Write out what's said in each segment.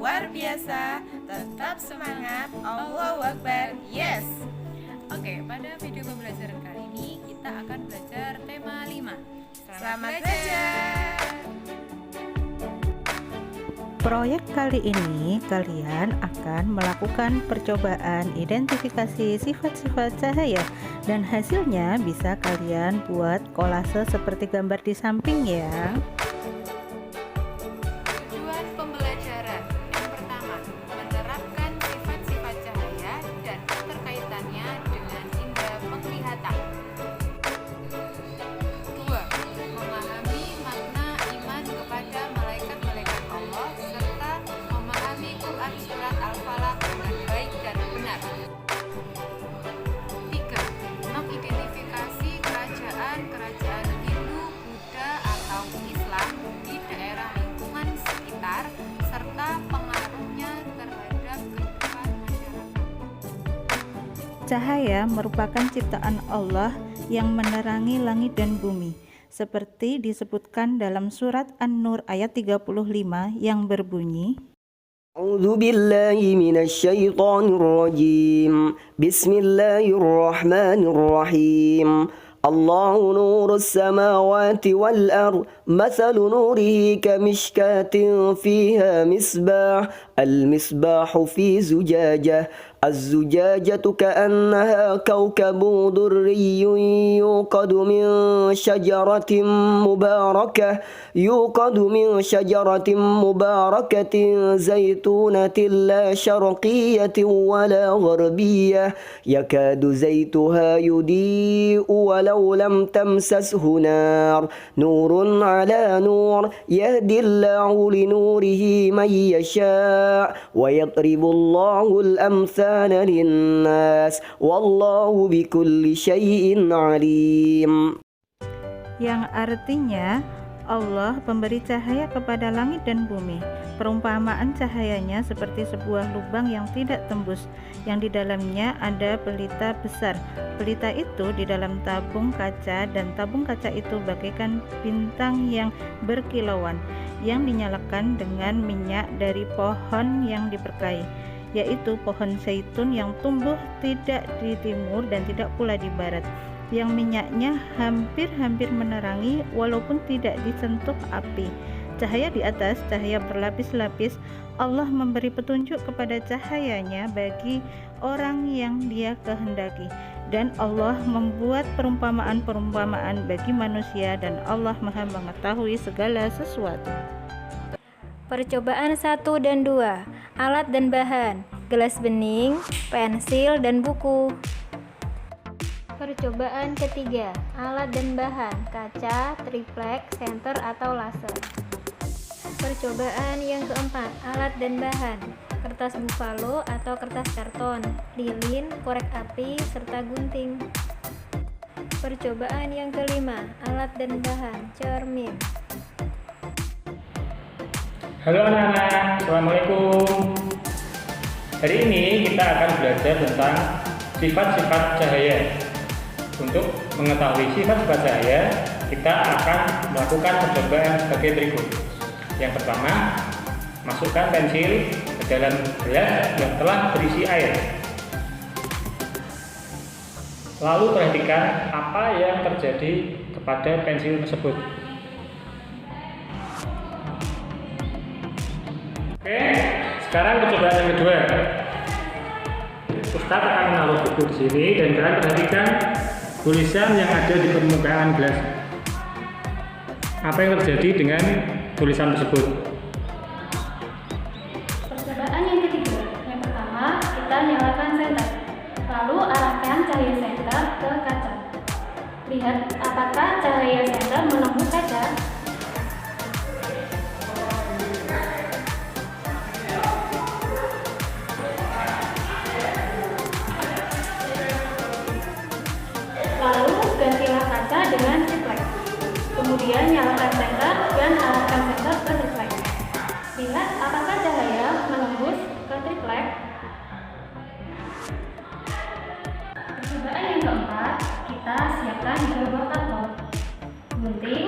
luar biasa. Tetap semangat, Allahu Akbar, yes. Oke, pada video pembelajaran kali ini kita akan belajar tema 5. Selamat belajar. Proyek kali ini kalian akan melakukan percobaan identifikasi sifat-sifat cahaya dan hasilnya bisa kalian buat kolase seperti gambar di samping ya. Tujuan pembelajaran yang pertama, menerapkan sifat-sifat cahaya dan keterkaitannya dengan indera penglihatan. 2. Memahami makna iman kepada malaikat-malaikat Allah serta memahami Quran surat Al-Falaq dengan baik dan benar. 3. Mengidentifikasi kerajaan-kerajaan Hindu, Buddha atau Islam di daerah lingkungan sekitar serta pengaruhnya terhadap kehidupan masyarakat. Cahaya merupakan ciptaan Allah yang menerangi langit dan bumi, seperti disebutkan dalam surat An-Nur ayat 35 yang berbunyi, A'udzu billahi minasy syaithanir rajim. Bismillahirrahmanirrahim. Allahu nurus samawati wal ard. Mathalu nurihi kamishkatin fiha misbah. Al-misbahu fi zujajah. الزجاجة كأنها كوكب دري يوقد من شجرة مباركة زيتونة لا شرقية ولا غربية يكاد زيتها يضيء ولو لم تمسسه نار نور على نور يهدي الله لنوره من يشاء ويضرب الله الأمثال للناس والله بكل شيء عليم. yang artinya Allah pemberi cahaya kepada langit dan bumi. Perumpamaan cahayanya seperti sebuah lubang yang tidak tembus, yang di dalamnya ada pelita besar. Pelita itu di dalam tabung kaca, dan tabung kaca itu bagaikan bintang yang berkilauan, yang dinyalakan dengan minyak dari pohon yang diberkahi, yaitu pohon zaitun yang tumbuh tidak di timur dan tidak pula di barat, yang minyaknya hampir-hampir menerangi walaupun tidak disentuh api. Cahaya di atas cahaya berlapis-lapis. Allah memberi petunjuk kepada cahayanya bagi orang yang Dia kehendaki, dan Allah membuat perumpamaan-perumpamaan bagi manusia, dan Allah Maha mengetahui segala sesuatu. Percobaan 1 dan 2. Alat dan bahan: gelas bening, pensil, dan buku. Percobaan ketiga, alat dan bahan: kaca, triplek, senter atau laser. Percobaan yang keempat, alat dan bahan: kertas buffalo atau kertas karton, lilin, korek api, serta gunting. Percobaan yang kelima, alat dan bahan: cermin. Halo anak-anak, Assalamualaikum. Hari ini kita akan belajar tentang sifat-sifat cahaya. Untuk mengetahui sifat-sifat cahaya, kita akan melakukan percobaan sebagai berikut. Yang pertama, masukkan pensil ke dalam gelas yang telah berisi air. Lalu perhatikan apa yang terjadi kepada pensil tersebut. Oke, sekarang percobaan yang kedua. Ustaz akan menaruh buku di sini dan kalian perhatikan tulisan yang ada di permukaan gelas. Apa yang terjadi dengan tulisan tersebut? Percobaan yang ketiga. Yang pertama, kita nyalakan senter. Lalu arahkan cahaya senter ke kaca. Lihat apakah cahaya senter menembus kaca. Lalu gantilah kaca dengan triplek. Kemudian nyalakan senter dan arahkan senter ke triplek. Lihat apakah cahaya menembus ke triplek. Percobaan yang keempat, kita siapkan gerobak karton, gunting,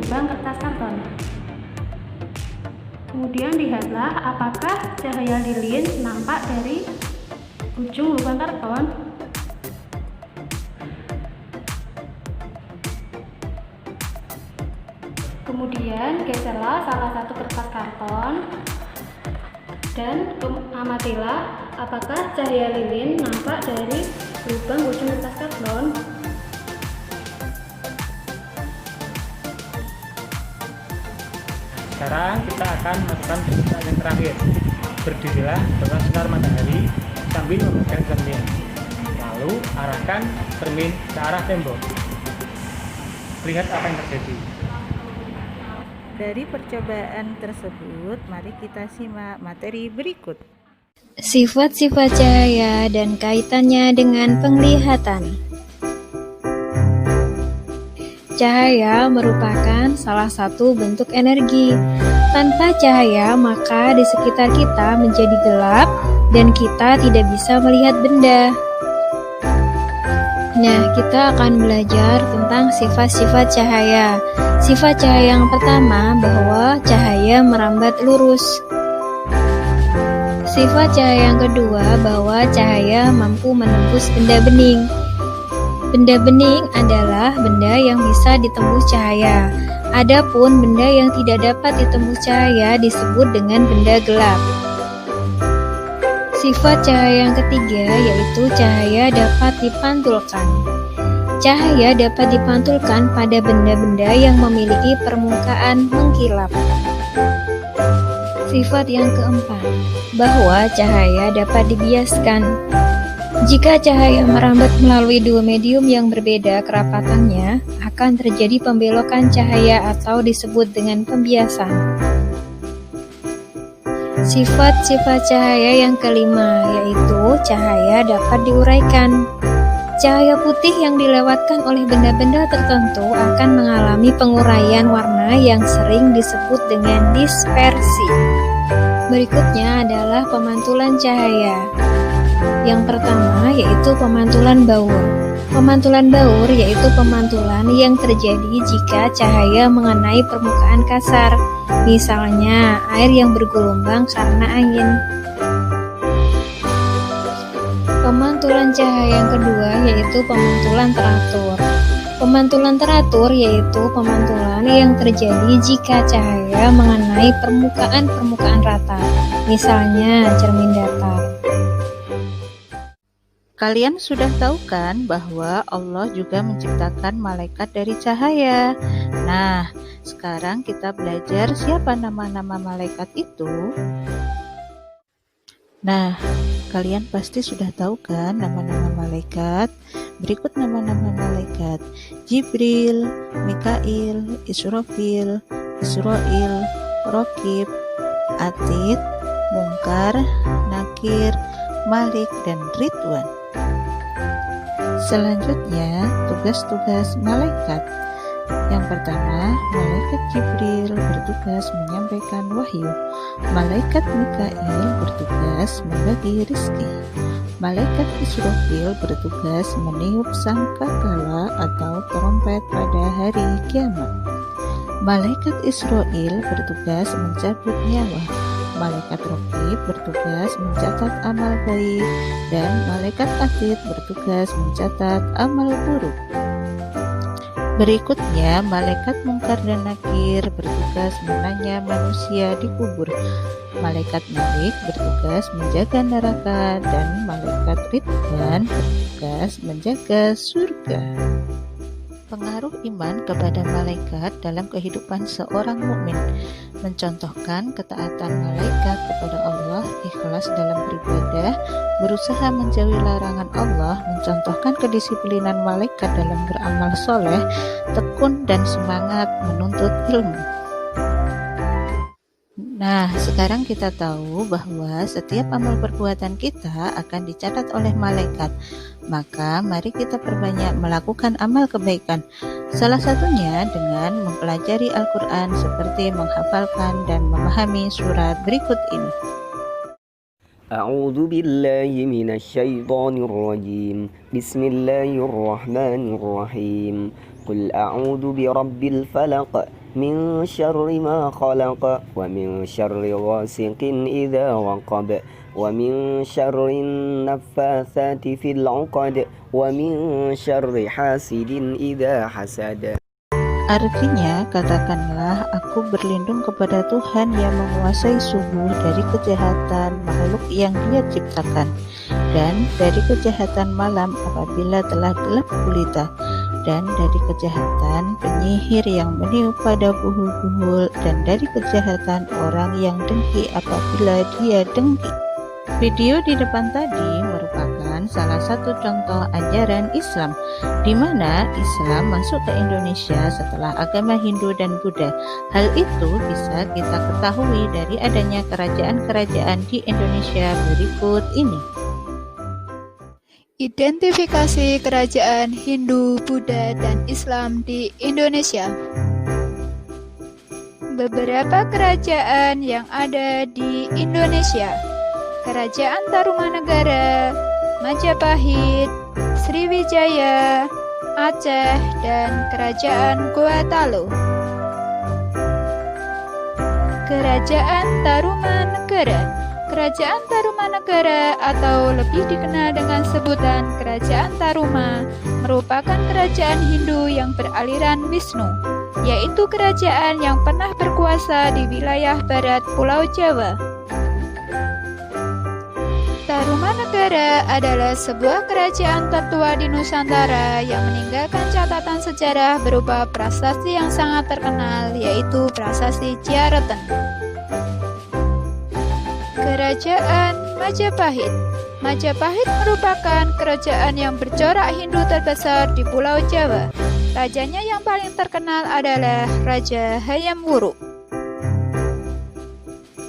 lubang kertas karton. Kemudian lihatlah apakah cahaya lilin nampak dari ujung lubang karton. Kemudian geserlah salah satu kertas karton dan amatilah apakah cahaya lilin nampak dari lubang ujung kertas karton. Sekarang kita akan melakukan percobaan yang terakhir. Berdirilah dengan sinar matahari sambil memegang cermin. Lalu arahkan cermin ke arah tembok. Lihat apa yang terjadi. Dari percobaan tersebut, mari kita simak materi berikut. Sifat-sifat cahaya dan kaitannya dengan penglihatan. Cahaya merupakan salah satu bentuk energi. Tanpa cahaya, maka di sekitar kita menjadi gelap dan kita tidak bisa melihat benda. Nah, kita akan belajar tentang sifat-sifat cahaya. Sifat cahaya yang pertama bahwa cahaya merambat lurus. Sifat cahaya yang kedua bahwa cahaya mampu menembus benda bening. Benda bening adalah benda yang bisa ditembus cahaya. Adapun benda yang tidak dapat ditembus cahaya disebut dengan benda gelap. Sifat cahaya yang ketiga yaitu cahaya dapat dipantulkan. Cahaya dapat dipantulkan pada benda-benda yang memiliki permukaan mengkilap. Sifat yang keempat, bahwa cahaya dapat dibiaskan. Jika cahaya merambat melalui dua medium yang berbeda kerapatannya, akan terjadi pembelokan cahaya atau disebut dengan pembiasan. Sifat-sifat cahaya yang kelima, yaitu cahaya dapat diuraikan. Cahaya putih yang dilewatkan oleh benda-benda tertentu akan mengalami penguraian warna yang sering disebut dengan dispersi. Berikutnya adalah pemantulan cahaya. Yang pertama yaitu pemantulan baur. Pemantulan baur yaitu pemantulan yang terjadi jika cahaya mengenai permukaan kasar, misalnya air yang bergelombang karena angin. Pemantulan cahaya yang kedua yaitu pemantulan teratur. Pemantulan teratur yaitu pemantulan yang terjadi jika cahaya mengenai permukaan rata, misalnya cermin datar. Kalian sudah tahu kan bahwa Allah juga menciptakan malaikat dari cahaya. Nah, sekarang kita belajar siapa nama-nama malaikat itu. Nah, kalian pasti sudah tahu kan nama-nama malaikat? Berikut nama-nama malaikat: Jibril, Mikail, Israfil, Israil, Raqib, Atid, Munkar, Nakir, Malik, dan Ridwan. Selanjutnya, tugas-tugas malaikat. Yang pertama, malaikat Jibril bertugas menyampaikan wahyu. Malaikat Mikail bertugas membagi rezeki. Malaikat Israfil bertugas meniup sangkakala atau trompet pada hari kiamat. Malaikat Israil bertugas mencabut nyawa. Malaikat Raqib bertugas mencatat amal baik, dan malaikat Atid bertugas mencatat amal buruk. Berikutnya, malaikat Munkar dan Nakir bertugas menanya manusia di kubur. Malaikat Malik bertugas menjaga neraka, dan malaikat Ridwan bertugas menjaga surga. Pengaruh iman kepada malaikat dalam kehidupan seorang mukmin mencontohkan ketaatan malaikat kepada Allah, ikhlas dalam beribadah, berusaha menjauhi larangan Allah, mencontohkan kedisiplinan malaikat dalam beramal soleh, tekun dan semangat menuntut ilmu. Nah, sekarang kita tahu bahwa setiap amal perbuatan kita akan dicatat oleh malaikat. Maka mari kita perbanyak melakukan amal kebaikan. Salah satunya dengan mempelajari Al-Quran seperti menghafalkan dan memahami surat berikut ini. أعوذ بالله من الشيطان الرجيم بسم الله الرحمن الرحيم قل أعوذ برب الفلق من شر ما خلق ومن شر غاسق إذا وقب ومن شر النفاثات في العقد ومن شر حاسد إذا حسد. Artinya, katakanlah, aku berlindung kepada Tuhan yang menguasai subuh dari kejahatan makhluk yang Dia ciptakan, dan dari kejahatan malam apabila telah gelap gulita, dan dari kejahatan penyihir yang meniup pada buhul-buhul, dan dari kejahatan orang yang dengki apabila dia dengki. Video di depan tadi merupakan salah satu contoh ajaran Islam, di mana Islam masuk ke Indonesia setelah agama Hindu dan Buddha. Hal itu bisa kita ketahui dari adanya kerajaan-kerajaan di Indonesia berikut ini. Identifikasi kerajaan Hindu, Buddha, dan Islam di Indonesia. Beberapa kerajaan yang ada di Indonesia: Kerajaan Tarumanegara, Majapahit, Sriwijaya, Aceh, dan Kerajaan Gorontalo. Kerajaan Tarumanegara. Kerajaan Tarumanegara atau lebih dikenal dengan sebutan Kerajaan Taruma merupakan kerajaan Hindu yang beraliran Wisnu, yaitu kerajaan yang pernah berkuasa di wilayah barat Pulau Jawa. Tarumanegara adalah sebuah kerajaan tertua di Nusantara yang meninggalkan catatan sejarah berupa prasasti yang sangat terkenal, yaitu Prasasti Ciareten. Kerajaan Majapahit. Majapahit merupakan kerajaan yang bercorak Hindu terbesar di Pulau Jawa. Rajanya yang paling terkenal adalah Raja Hayam Wuruk.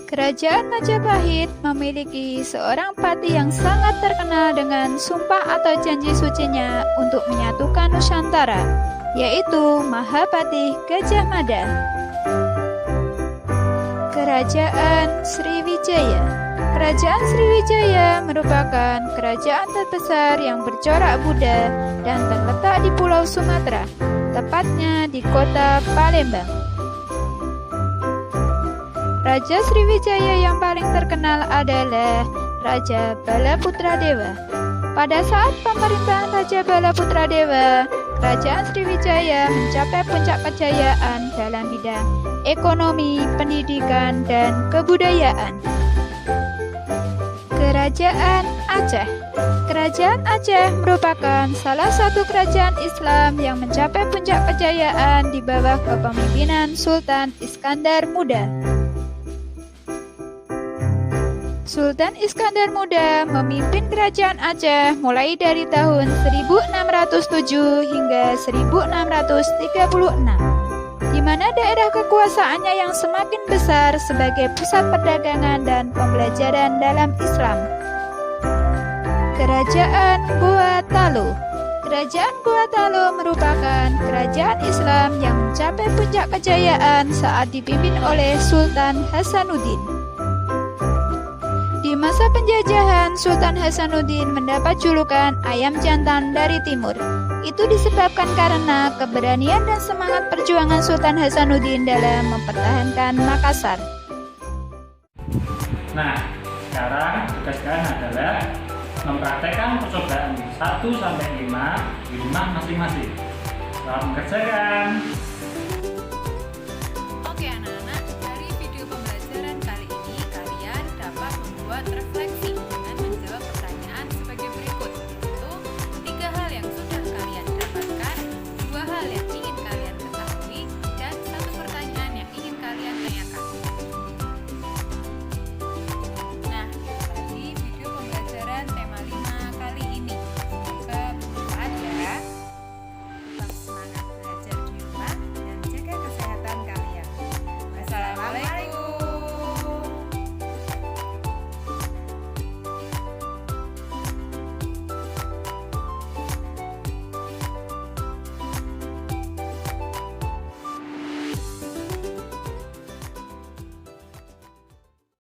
Kerajaan Majapahit memiliki seorang patih yang sangat terkenal dengan sumpah atau janji sucinya untuk menyatukan Nusantara, yaitu Mahapatih Gajah Mada. Kerajaan Sriwijaya. Kerajaan Sriwijaya merupakan kerajaan terbesar yang bercorak Buddha dan terletak di Pulau Sumatera, tepatnya di kota Palembang. Raja Sriwijaya yang paling terkenal adalah Raja Balaputradewa. Pada saat pemerintahan Raja Balaputradewa, Kerajaan Sriwijaya mencapai puncak kejayaan dalam bidang ekonomi, pendidikan, dan kebudayaan. Kerajaan Aceh. Kerajaan Aceh merupakan salah satu kerajaan Islam yang mencapai puncak kejayaan di bawah kepemimpinan Sultan Iskandar Muda. Sultan Iskandar Muda memimpin kerajaan Aceh mulai dari tahun 1607 hingga 1636, di mana daerah kekuasaannya yang semakin besar sebagai pusat perdagangan dan pembelajaran dalam Islam. Kerajaan Gorontalo. Kerajaan Gorontalo merupakan kerajaan Islam yang mencapai puncak kejayaan saat dipimpin oleh Sultan Hasanuddin. Di masa penjajahan, Sultan Hasanuddin mendapat julukan ayam jantan dari timur. Itu disebabkan karena keberanian dan semangat perjuangan Sultan Hasanuddin dalam mempertahankan Makassar. Nah, sekarang tugas kalian adalah mempraktekkan percobaan 1 sampai 5 di rumah masing-masing. Selamat mengerjakan.